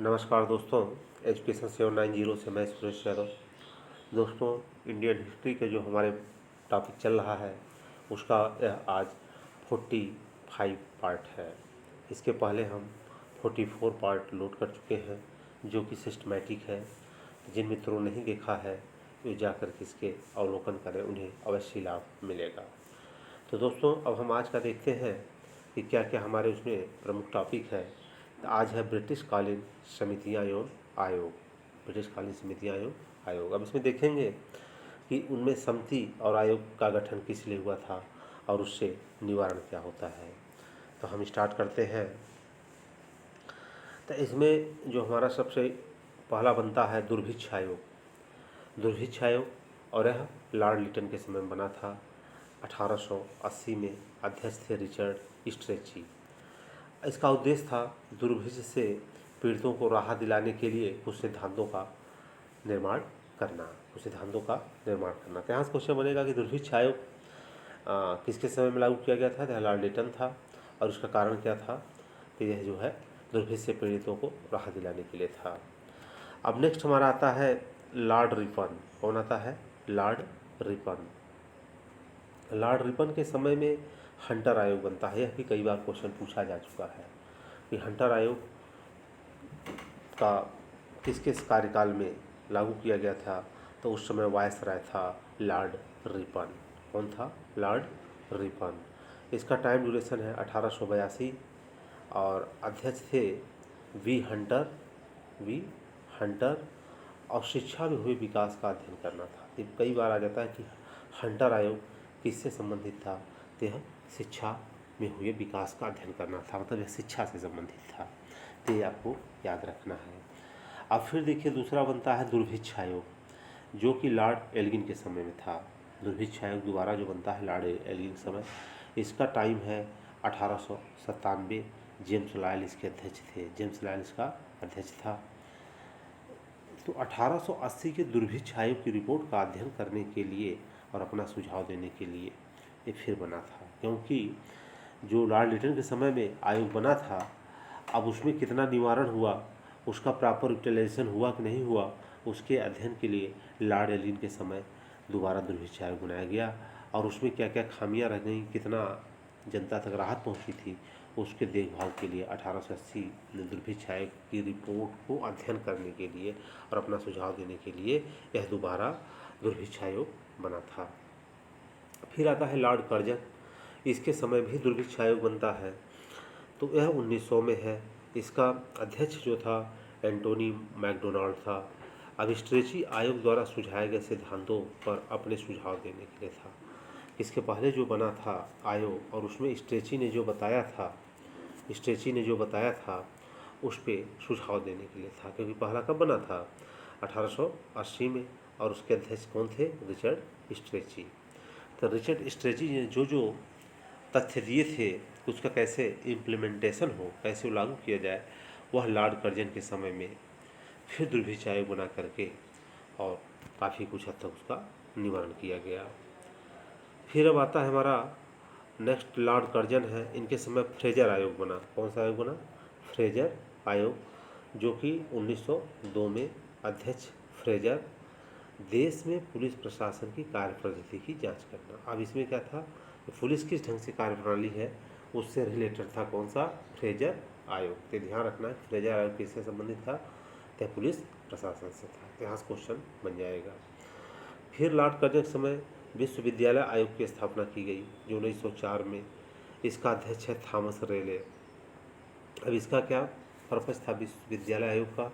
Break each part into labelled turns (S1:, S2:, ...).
S1: नमस्कार दोस्तों, एजुकेशन 790 से मैं सुरेश यादव। दोस्तों, इंडियन हिस्ट्री के जो हमारे टॉपिक चल रहा है उसका यह आज 45 पार्ट है। इसके पहले हम 44 पार्ट लोड कर चुके हैं जो कि सिस्टमेटिक है। जिन मित्रों ने नहीं देखा है वे जाकर के इसके अवलोकन करें, उन्हें अवश्य लाभ मिलेगा। तो दोस्तों, अब हम आज का देखते हैं कि क्या क्या हमारे उसमें प्रमुख टॉपिक है। तो आज है ब्रिटिशकालीन समितियाँ एवं आयोग। ब्रिटिशकालीन समितियाँ एवं आयोग। अब इसमें देखेंगे कि उनमें समिति और आयोग का गठन किस लिए हुआ था और उससे निवारण क्या होता है। तो हम स्टार्ट करते हैं। तो इसमें जो हमारा सबसे पहला बनता है दुर्भिक्ष आयोग। दुर्भिक्ष आयोग, और यह लॉर्ड लिटन के समय में बना था। 1880 में अध्यक्ष थे रिचर्ड स्ट्रेची। इसका उद्देश्य था दुर्भिक्ष से पीड़ितों को राहत दिलाने के लिए कुछ सिद्धांतों का निर्माण करना। तो यहाँ से क्वेश्चन बनेगा कि दुर्भिक्ष आयोग किसके समय में लागू किया गया था। तो लॉर्ड लिटन था। और उसका कारण क्या था कि यह जो है दुर्भिक्ष से पीड़ितों को राहत दिलाने के लिए था। अब नेक्स्ट हमारा आता है लॉर्ड रिपन। कौन आता है? Lord Ripon. लॉर्ड रिपन के समय में हंटर आयोग बनता है। यह भी कई बार क्वेश्चन पूछा जा चुका है कि हंटर आयोग का किस किस कार्यकाल में लागू किया गया था। तो उस समय वायसराय था लॉर्ड रिपन। कौन था? Lord Ripon. इसका टाइम ड्यूरेशन है 1882 और अध्यक्ष थे वी हंटर। और शिक्षा में हुए विकास का अध्ययन करना था। ये कई बार आ जाता है कि हंटर आयोग किससे संबंधित था। तो यह शिक्षा में हुए विकास का अध्ययन करना था, मतलब यह शिक्षा से संबंधित था। तो ये आपको याद रखना है। अब फिर देखिए दूसरा बनता है दुर्भिक्ष आयोग, जो कि लॉर्ड एल्गिन के समय में था। दुर्भिक्ष आयोग दोबारा जो बनता है लॉर्ड एल्गिन के समय। इसका टाइम है 1897। जेम्स लायल इसके अध्यक्ष थे। जेम्स लायल इसका अध्यक्ष था। तो 1880 के दुर्भिक्ष आयोग की रिपोर्ट का अध्ययन करने के लिए और अपना सुझाव देने के लिए ये फिर बना था, क्योंकि जो लॉर्ड लिटन के समय में आयोग बना था, अब उसमें कितना निवारण हुआ, उसका प्रॉपर यूटिलाइजेशन हुआ कि नहीं हुआ, उसके अध्ययन के लिए लॉर्ड एल्गिन के समय दोबारा दुर्भिक्ष आयोग बनाया गया। और उसमें क्या क्या खामियां रह गई, कितना जनता तक राहत पहुंची थी, उसके देखभाल के लिए 1880 में दुर्भिक्ष आयोग की रिपोर्ट को अध्ययन करने के लिए और अपना सुझाव देने के लिए यह दोबारा दुर्भिक्ष आयोग बना था। फिर आता है लॉर्ड कर्जन। इसके समय भी दुर्भिक्ष आयोग बनता है। तो यह 1900 में है। इसका अध्यक्ष जो था एंटोनी मैकडोनाल्ड था। अब स्ट्रेची आयोग द्वारा सुझाए गए सिद्धांतों पर अपने सुझाव देने के लिए था। इसके पहले जो बना था आयोग, और उसमें स्ट्रेची ने जो बताया था उस पर सुझाव देने के लिए था, क्योंकि पहला कब बना था? 1880 में। और उसके अध्यक्ष कौन थे? Richard stretchy. तो रिचर्ड स्ट्रेची ने जो जो तथ्य दिए थे उसका कैसे इम्प्लीमेंटेशन हो, कैसे लागू किया जाए, वह लॉर्ड कर्जन के समय में फिर दुर्भिक्ष आयोग बना करके और काफ़ी कुछ हद तक उसका निवारण किया गया। फिर अब आता है हमारा नेक्स्ट लॉर्ड कर्जन है। इनके समय फ्रेजर आयोग बना। कौन सा आयोग बना? फ्रेजर आयोग, जो कि 1902 में अध्यक्ष फ्रेजर। देश में पुलिस प्रशासन की कार्यप्रद्धति की जांच करना। अब इसमें क्या था, पुलिस किस ढंग से कार्यप्रणाली है उससे रिलेटेड था। कौन सा? फ्रेजर आयोग। तो ध्यान रखना है फ्रेजर आयोग किससे संबंधित था? तो पुलिस प्रशासन से था। यहाँ से क्वेश्चन बन जाएगा। फिर लॉर्ड कर्जन के समय विश्वविद्यालय आयोग की स्थापना की गई, जो 1904 में। इसका अध्यक्ष है थॉमस रेले। अब इसका क्या पर्पस था विश्वविद्यालय आयोग का?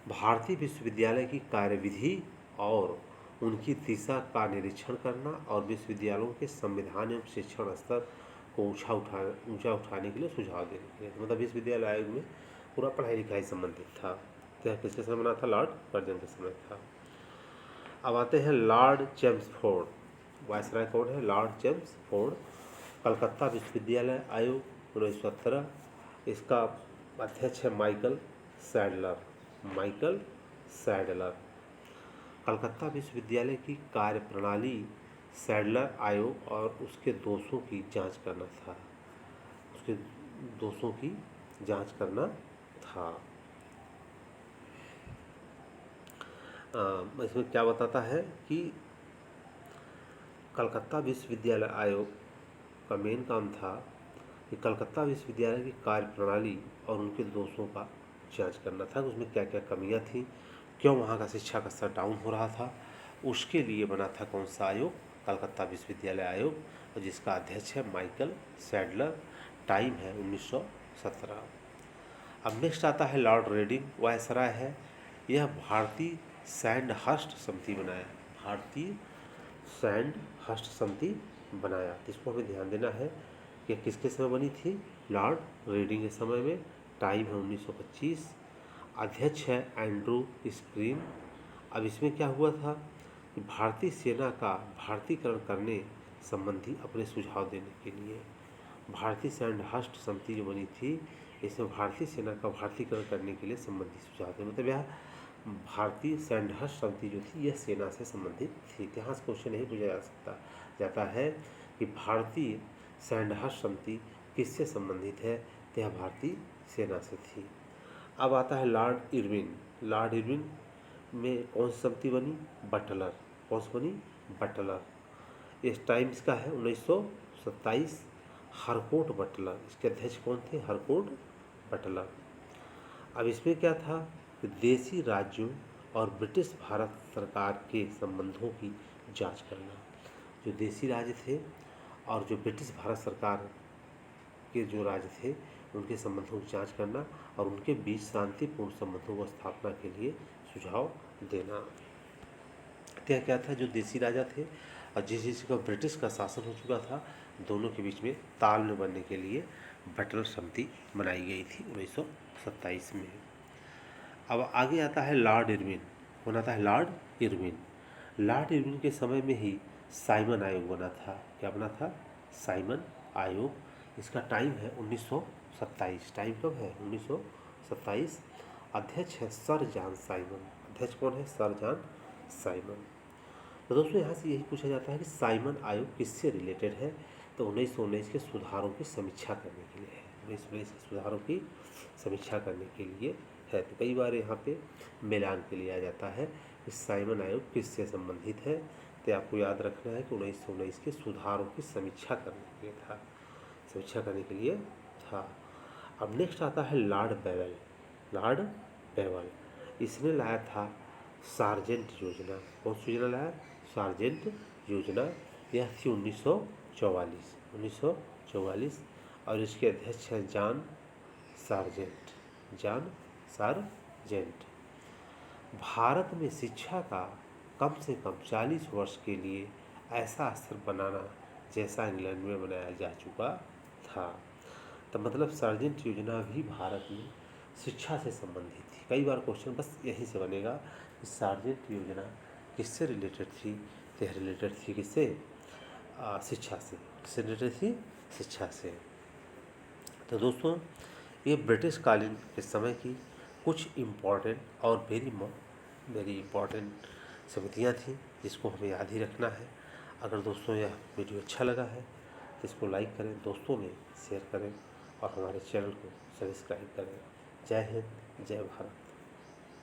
S1: भारतीय विश्वविद्यालय की कार्यविधि और उनकी दिशा का निरीक्षण करना और विश्वविद्यालयों के संविधान एवं शिक्षण स्तर को ऊंचा उठाने के लिए सुझाव देने के लिए। मतलब विश्वविद्यालय आयोग में पूरा पढ़ाई लिखाई संबंधित था। तो यह किसके समय बना था? लॉर्ड कर्जन के समय था। अब आते हैं लॉर्ड चेम्सफोर्ड। वायसराय कौन है? Lord Chelmsford. कलकत्ता विश्वविद्यालय आयोग 1917। इसका अध्यक्ष है माइकल सैडलर। कलकत्ता विश्वविद्यालय की कार्यप्रणाली सैडलर आयोग और उसके दोषों की जांच करना था। इसमें क्या बताता है कि कलकत्ता विश्वविद्यालय आयोग का मेन काम था कि कलकत्ता विश्वविद्यालय की कार्यप्रणाली और उनके दोषों का जांच करना था, उसमें क्या क्या कमियां थी, क्यों वहाँ का शिक्षा का स्तर डाउन हो रहा था। उसके लिए बना था कौन सा आयोग? कलकत्ता विश्वविद्यालय आयोग, और जिसका अध्यक्ष है माइकल सैडलर। टाइम है 1917। अब नेक्स्ट आता है लॉर्ड रेडिंग वायसराय है। यह भारतीय सैंडहर्स्ट समिति बनाया, भारतीय सैंडहर्स्ट समिति बनाया। इसको हमें ध्यान देना है कि किसके समय बनी थी? लॉर्ड रेडिंग के समय में। टाइम है 1925। अध्यक्ष है एंड्रू स्क्रीन। अब इसमें क्या हुआ था कि भारतीय सेना का भारतीयकरण करने संबंधी अपने सुझाव देने के लिए भारतीय सैंडहर्स्ट समिति जो बनी थी, इसमें भारतीय सेना का भारतीयकरण करने के लिए संबंधित सुझाव थे। मतलब यह भारतीय सैंडहर्स्ट समिति जो थी यह सेना से संबंधित थी। यहाँ से क्वेश्चन नहीं पूछा जाता है कि भारतीय सैंडहर्स्ट समिति किससे संबंधित है, तो यह भारतीय सेना से थी। अब आता है लॉर्ड इरविन। लॉर्ड इरविन में कौन सी समिति बनी? बटलर। कौन सी बनी? बटलर। इस टाइम इसका है 1927। हरकोट बटलर, इसके अध्यक्ष कौन थे? Harcourt Buttler. अब इसमें क्या था कि देशी राज्यों और ब्रिटिश भारत सरकार के संबंधों की जांच करना। जो देशी राज्य थे और जो ब्रिटिश भारत सरकार के जो राज्य थे उनके संबंधों की जांच करना और उनके बीच शांतिपूर्ण संबंधों को स्थापना के लिए सुझाव देना। क्या था? जो देशी राजा थे और जिस का ब्रिटिश का शासन हो चुका था, दोनों के बीच में तालमेल बनने के लिए बटलर समिति बनाई गई थी 1927 में। अब आगे आता है लॉर्ड इरविन। कौन आता है? Lord Irwin. लॉर्ड इरविन के समय में ही साइमन आयोग बना था। क्या बना था? साइमन आयोग। इसका टाइम है 1927। टाइम कब है? 1927। अध्यक्ष है सर जॉन साइमन। अध्यक्ष कौन है? Sir John Simon. तो दोस्तों यहाँ से यही पूछा जाता है कि साइमन आयोग किससे रिलेटेड है? तो 1919 के सुधारों की समीक्षा करने के लिए है। 1919 के सुधारों की समीक्षा करने के लिए है। तो कई बार यहाँ पे मिलान के लिए आ जाता है कि साइमन आयोग किससे संबंधित है। तो आपको याद रखना है कि 1919 के सुधारों की समीक्षा करने के लिए था, समीक्षा करने के लिए था। अब नेक्स्ट आता है लॉर्ड बेवल। लॉर्ड बेवल, इसने लाया था सार्जेंट योजना। कौन सी योजना लाया? सार्जेंट योजना। यह थी 1944 और इसके अध्यक्ष हैं John sergeant. John sergeant. Bharat में शिक्षा का कम से कम 40 वर्ष के लिए ऐसा स्तर बनाना जैसा इंग्लैंड में बनाया जा चुका था। तो मतलब सार्जेंट योजना भी भारत में शिक्षा से संबंधित थी। कई बार क्वेश्चन बस यहीं से बनेगा कि सार्जेंट योजना किससे रिलेटेड थी? तो यह रिलेटेड थी किससे? शिक्षा से। किससे रिलेटेड थी? शिक्षा से। तो दोस्तों ये ब्रिटिश कालीन के समय की कुछ इम्पॉर्टेंट और वेरी इम्पॉर्टेंट समितियाँ थीं जिसको हमें याद ही रखना है। अगर दोस्तों यह वीडियो अच्छा लगा है तो इसको लाइक करें, दोस्तों में शेयर करें और हमारे चैनल को सब्सक्राइब करें। जय हिंद, जय भारत।